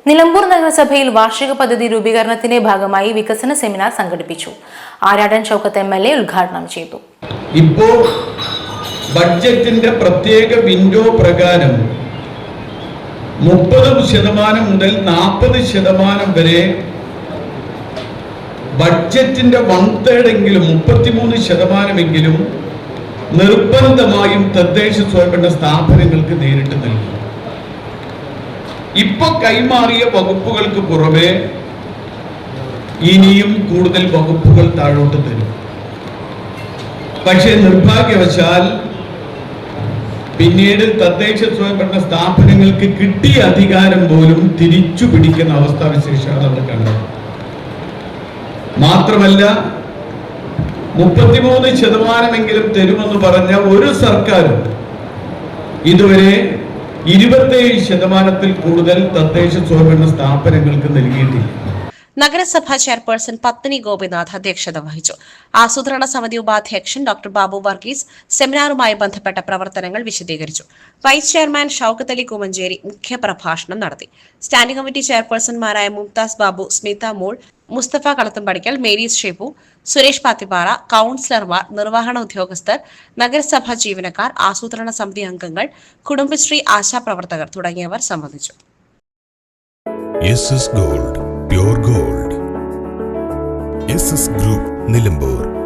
നിലമ്പൂർ നഗരസഭയിൽ വാർഷിക പദ്ധതി രൂപീകരണത്തിന്റെ ഭാഗമായി വികസന സെമിനാർ സംഘടിപ്പിച്ചു. ആരാടൻ ഷൗക്കത്ത് MLA ഉദ്ഘാടനം ചെയ്തു. ഇപ്പോൾ ബഡ്ജറ്റിന്റെ പ്രത്യേക വിൻഡോ പ്രകാരം 30% മുതൽ 40% വരെ ബഡ്ജറ്റിന്റെ 1/3 എങ്കിലും 33% നിർബന്ധമായും തദ്ദേശ സ്വയംഭരണ സ്ഥാപനങ്ങൾക്ക് നേരിട്ട് നൽകും. ഇപ്പൊ കൈമാറിയ വകുപ്പുകൾക്ക് പുറമെ ഇനിയും കൂടുതൽ വകുപ്പുകൾ താഴോട്ട് തരും. പക്ഷേ നിർഭാഗ്യവശാൽ പിന്നീട് തദ്ദേശ സ്വയംഭരണ സ്ഥാപനങ്ങൾക്ക് കിട്ടിയ അധികാരം പോലും തിരിച്ചു പിടിക്കുന്ന അവസ്ഥാവിശേഷമാണ് നമ്മൾ കണ്ടത്. മാത്രമല്ല 33% തരുമെന്ന് പറഞ്ഞ ഒരു സർക്കാരും ഇതുവരെ 27% കൂടുതൽ തദ്ദേശ സ്വയംഭരണ സ്ഥാപനങ്ങൾക്ക് നൽകിയിട്ടില്ല. നഗരസഭാ ചെയർപേഴ്സൺ പത്നി ഗോപിനാഥ് അധ്യക്ഷത വഹിച്ചു. ആസൂത്രണ സമിതി ഉപാധ്യക്ഷൻ ഡോക്ടർ ബാബു വർഗീസ് സെമിനാറുമായി ബന്ധപ്പെട്ട പ്രവർത്തനങ്ങൾ വിശദീകരിച്ചു. വൈസ് ചെയർമാൻ ഷൌക്കത്ത് അലി കൂമഞ്ചേരി മുഖ്യപ്രഭാഷണം നടത്തി. സ്റ്റാൻഡിംഗ് കമ്മിറ്റി ചെയർപേഴ്സൺമാരായ മുംതാസ് ബാബു, സ്മിത മോൾ, മുസ്തഫ കളത്തുംപടിക്കൽ, മേരീസ് ഷിബു, സുരേഷ് പാത്തിപ്പാറ, കൌൺസിലർമാർ, നിർവഹണ ഉദ്യോഗസ്ഥർ, നഗരസഭാ ജീവനക്കാർ, ആസൂത്രണ സമിതി അംഗങ്ങൾ, കുടുംബശ്രീ ആശാപ്രവർത്തകർ തുടങ്ങിയവർ സംബന്ധിച്ചു. Pure Gold. SS Group, Nilambur.